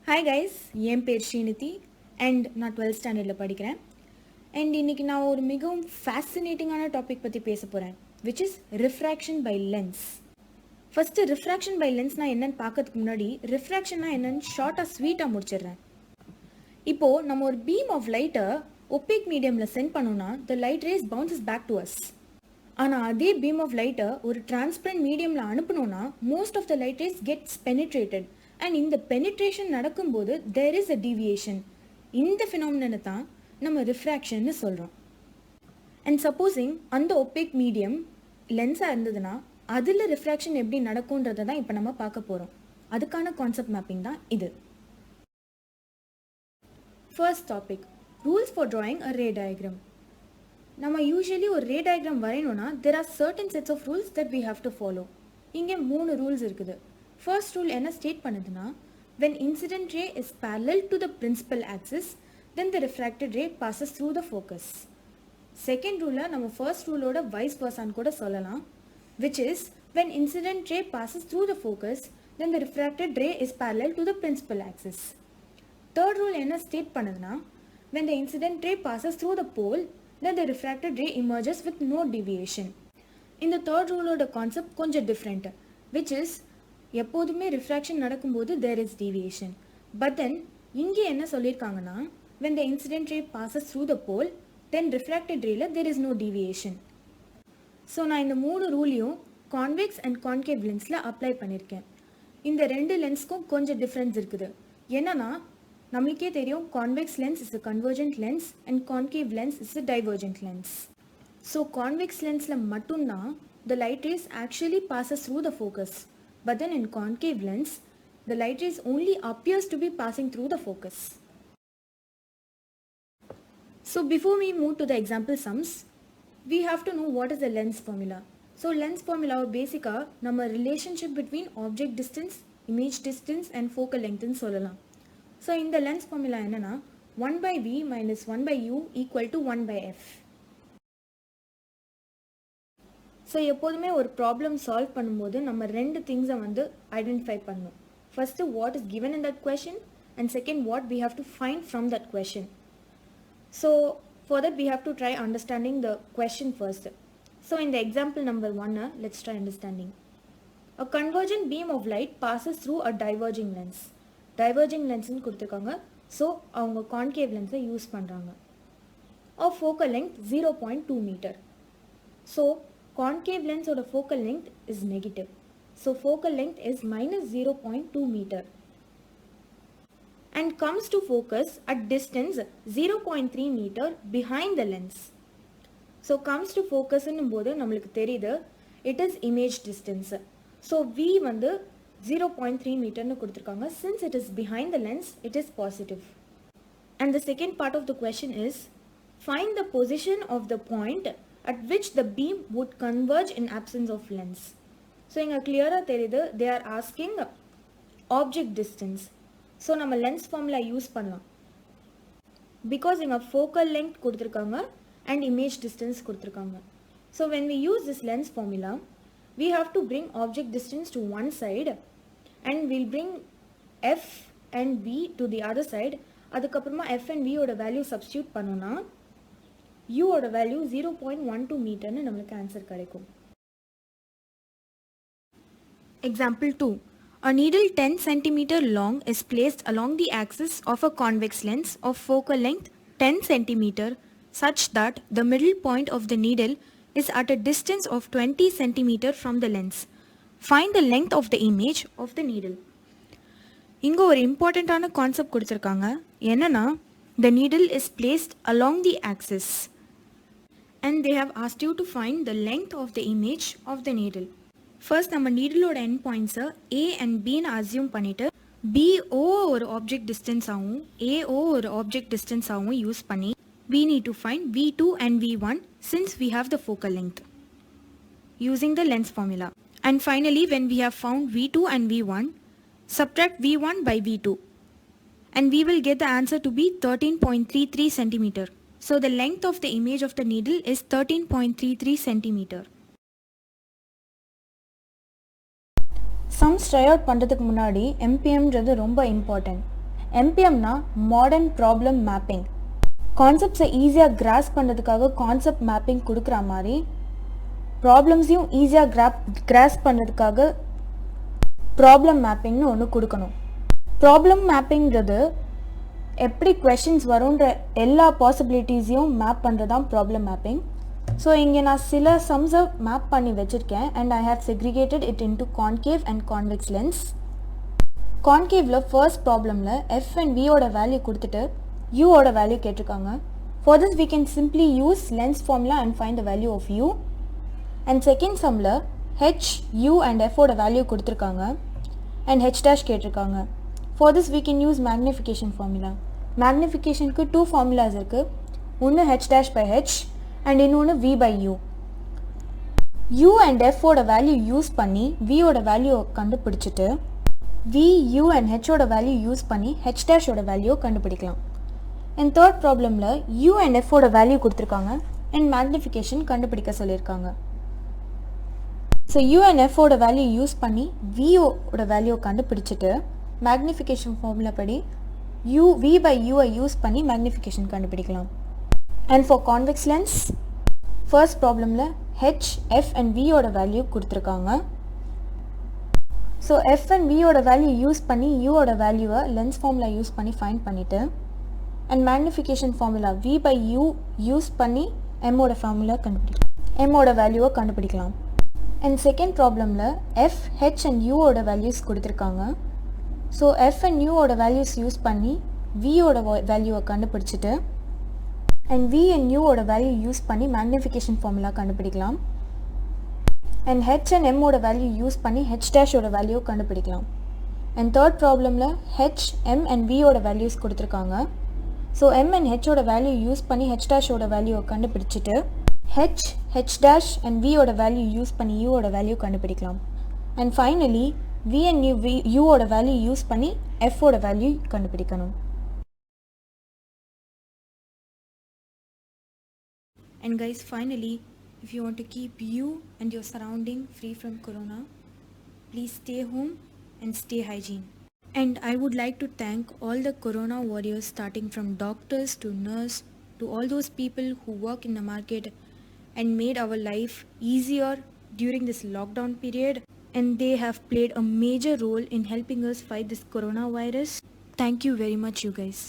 Hi guys, என் பேர் Srinidhi and நான் 12th ஸ்டாண்டர்டில் படிக்கிறேன். அண்ட் இன்றைக்கி நான் ஒரு மிகவும் ஃபேசினேட்டிங்கான டாபிக் பற்றி பேச போகிறேன், which is refraction by lens. First refraction by லென்ஸ்னா என்னன்னு பார்க்கறதுக்கு முன்னாடி ரிஃப்ராக்ஷன்னா என்னன்னு ஷார்ட்டாக ஸ்வீட்டாக முடிச்சிடுறேன். இப்போது நம்ம ஒரு பீம் ஆஃப் லைட்டை ஒப்பேக் மீடியமில் சென்ட் பண்ணோன்னா the light rays bounces back to us. ஆனால் அதே பீம் ஆஃப் லைட்டை ஒரு டிரான்ஸ்பரண்ட் மீடியமில் அனுப்பணுன்னா most of the light rays gets penetrated. And இந்த பெனிட்ரேஷன் நடக்கும்போது தேர் இஸ் அ டீவியேஷன். இந்த ஃபினாமினனை தான் நம்ம ரிஃப்ராக்ஷன்னு சொல்கிறோம். அண்ட் சப்போஸிங் அந்த ஒப்பேக் மீடியம் லென்ஸாக இருந்ததுன்னா அதில் ரிஃப்ராக்ஷன் எப்படி நடக்கும்ன்றதை தான் இப்போ நம்ம பார்க்க போகிறோம். அதுக்கான கான்செப்ட் மேப்பிங் தான் இது. First topic, rules for drawing a ray diagram. நம்ம யூஸ்வலி ஒரு ரே டயக்ராம் வரையணும்னா there are certain sets of rules that we have to follow. இங்கே 3 ரூல்ஸ் இருக்குது. ஃபர்ஸ்ட் ரூல் என்ன ஸ்டேட் பண்ணுதுன்னா, when incident ray is parallel to the principal axis then the refracted ray passes through the focus. Second ரூலை நம்ம first ரூலோட wise வர்சான்னு கூட சொல்லலாம், which is when incident ray passes through the focus then the refracted ray is parallel to the principal axis. Third rule என்ன state பண்ணுதுன்னா, when the incident ray passes through the pole then the refracted ray emerges with no deviation. இந்த third ரூலோட concept கொஞ்சம் different, which is எப்போதுமே refraction நடக்கும்போது there is deviation. But then இங்கே என்ன சொல்லியிருக்காங்கன்னா, when the incident ray passes through the pole then refracted rayல there is no deviation. So நான் இந்த 3 ரூலையும் கான்வெக்ஸ் அண்ட் கான்கேவ் லென்ஸில் அப்ளை பண்ணியிருக்கேன். இந்த 2 லென்ஸ்க்கும் கொஞ்சம் டிஃப்ரென்ஸ் இருக்குது. என்னன்னா, நம்மளுக்கே தெரியும் convex lens is a convergent lens and concave lens is a divergent lens. So convex லென்ஸில் மட்டும்தான் the light rays actually passes through the focus. But then in concave lens, the light rays only appears to be passing through the focus. So before we move to the example sums, we have to know what is the lens formula. So lens formula basically நம்ம relationship between object distance, image distance and focal length ன்னு சொல்லலாம். So இந்த lens formula என்னன்னா, 1 by v minus 1 by u equal to 1 by f. So எப்போதுமே ஒரு problem solve பண்ணும்போது நம்ம 2 திங்ஸை ஐடென்டிஃபை பண்ணணும். First what is given in that question and second what we have to find from that question. So for that we have to try understanding the question first. So இந்த example number 1 let's try understanding. A convergent beam of light passes through a diverging lens. Diverging லென்ஸ்ன்னு கொடுத்துருக்காங்க, so அவங்க concave லென்ஸை use பண்ணுறாங்க. Of focal length 0.2 metre. So concave lens or the focal length is negative. So focal length is minus 0.2 meter and comes to focus at distance 0.3 meter behind the lens. So comes to focus என்னும்போது நம்மளுக்கு தெரியுது it is image distance. So V 0.3 meter கொடுத்திருக்காங்க. Since it is behind the lens, it is positive. And the second part of the question is, find the position of the point at which the beam would converge in absence of lens. So inga clear தெரியுது, they are asking object distance. So நம்ம lens formula use பண்ணலாம், because inga focal length கொடுத்திருக்காங்க and image distance கொடுத்திருக்காங்க. So when we use this lens formula, we have to bring object distance to one side and we'll bring f and v to the other side. அதுக்கப்புறமா f and v ஓட value substitute பண்ணோம்னா u ஓட value 0.12 மீட்டர்னு நம்மளுக்கு answer கிடைக்கும். Example 2. A needle 10 cm long is placed along the axis of a convex lens of focal length 10 cm such that the middle point of the needle is at a distance of 20 cm from the lens. Find the length of the image of the needle. இங்கே ஒரு இம்பார்ட்டண்ட்டான concept கொடுத்துருக்காங்க. என்னன்னா, the needle is placed along the axis and they have asked you to find the length of the image of the needle. First நம்ம நீடிலோட end points-அ A and Bன்னு assume பண்ணிட்டு BO ஒரு object distance ஆகும் AO ஒரு object distance ஆகும் use பண்ணி we need to find V2 and V1 since we have the focal length using the lens formula. And finally when we have found V2 and V1, subtract V1 by V2 and we will get the answer to be 13.33 centimeter. So the length of the image of the needle is 13.33 centimeter. Sums try out பண்ணுறதுக்கு முன்னாடி MPMன்றது ரொம்ப important. MPMனா modern problem mapping. கான்செப்ட்ஸை ஈஸியாக grasp பண்ணுறதுக்காக concept mapping கொடுக்குற மாதிரி ப்ராப்ளம்ஸையும் ஈஸியாக கிராஸ் பண்ணுறதுக்காக ப்ராப்ளம் மேப்பிங்னு ஒன்று கொடுக்கணும். ப்ராப்ளம் மேப்பிங்கிறது எப்படி கொஷின்ஸ் வரும்ன்ற எல்லா பாசிபிலிட்டிஸையும் மேப் பண்ணுறது தான் ப்ராப்ளம் மேப்பிங். ஸோ இங்கே நான் சில சம்ஸை மேப் பண்ணி வச்சுருக்கேன் and I have segregated it into concave and convex lens. கான்கேவில் ஃபர்ஸ்ட் ப்ராப்ளமில் எஃப் அண்ட் வியோட வேல்யூ கொடுத்துட்டு யூவோட வேல்யூ கேட்டிருக்காங்க. For this we can simply use lens formula and find the value of u. And second சம்மில் h, u and f ஓட value கொடுத்துருக்காங்க and h dash கேட்டிருக்காங்க. For this we can use magnification formula. மேக்னிஃபிகேஷனுக்கு 2 formulas இருக்குது. ஒன்று h dash by h and இன்னொன்று v by u. u and f ஓட value use பண்ணி v ஓட வேல்யூ கண்டுபிடிச்சிட்டு v, u and h ஓட வேல்யூ யூஸ் பண்ணி h dash ஓட வேல்யூ கண்டுபிடிக்கலாம். அண்ட் தேர்ட் ப்ராப்ளமில் u and f ஓட வேல்யூ கொடுத்துருக்காங்க அண்ட் மேக்னிஃபிகேஷன் கண்டுபிடிக்க சொல்லியிருக்காங்க. ஸோ u and f ஓட வேல்யூ யூஸ் பண்ணி v ஓட வேல்யூ கண்டுபிடிச்சிட்டு மேக்னிஃபிகேஷன் ஃபார்முலா படி v by u யூஸ் பண்ணி மேக்னிஃபிகேஷன் கண்டுபிடிக்கலாம். And for convex lens, first problemல h, f and v ஓட வேல்யூ கொடுத்துருக்காங்க. ஸோ f and v ஓட வேல்யூ யூஸ் பண்ணி u ஓட வேல்யூவை லென்ஸ் ஃபார்முலா யூஸ் பண்ணி ஃபைண்ட் பண்ணிவிட்டு and magnification formula v by u use பண்ணி m ஓட ஃபார்முலா m ஓட வேல்யூவை கண்டுபிடிக்கலாம். அண்ட் செகண்ட் ப்ராப்ளமில் f, h and u ஓட வேல்யூஸ் கொடுத்துருக்காங்க. ஸோ f and u ஓட வேல்யூஸ் யூஸ் பண்ணி v ஓட வேல்யூவை கண்டுபிடிச்சிட்டு அண்ட் v and u ஓட வேல்யூ யூஸ் பண்ணி மேக்னிஃபிகேஷன் ஃபார்முலா கண்டுபிடிக்கலாம். அண்ட் h and m ஓட வேல்யூ யூஸ் பண்ணி h dash ஓட வேல்யூ கண்டுபிடிக்கலாம். அண்ட் தேர்ட் ப்ராப்ளமில் h, m and v ஓட வேல்யூஸ் கொடுத்துருக்காங்க. ஸோ m and h ஓட வேல்யூ யூஸ் பண்ணி h dash ஓட வேல்யூவை கண்டுபிடிச்சிட்டு h dash and v ஓட வேல்யூ யூஸ் பண்ணி u ஓட வேல்யூ கண்டுபிடிக்கலாம். And finally v and u ஓட வேல்யூ யூஸ் பண்ணி f ஓட வேல்யூ கண்டுபிடிக்கணும். And guys, finally, if you want to keep you and your surrounding free from corona, please stay home and stay hygiene. And I would like to thank all the corona warriors, starting from doctors to nurse to all those people who work in the market and made our life easier during this lockdown period, and they have played a major role in helping us fight this coronavirus. Thank you very much, you guys.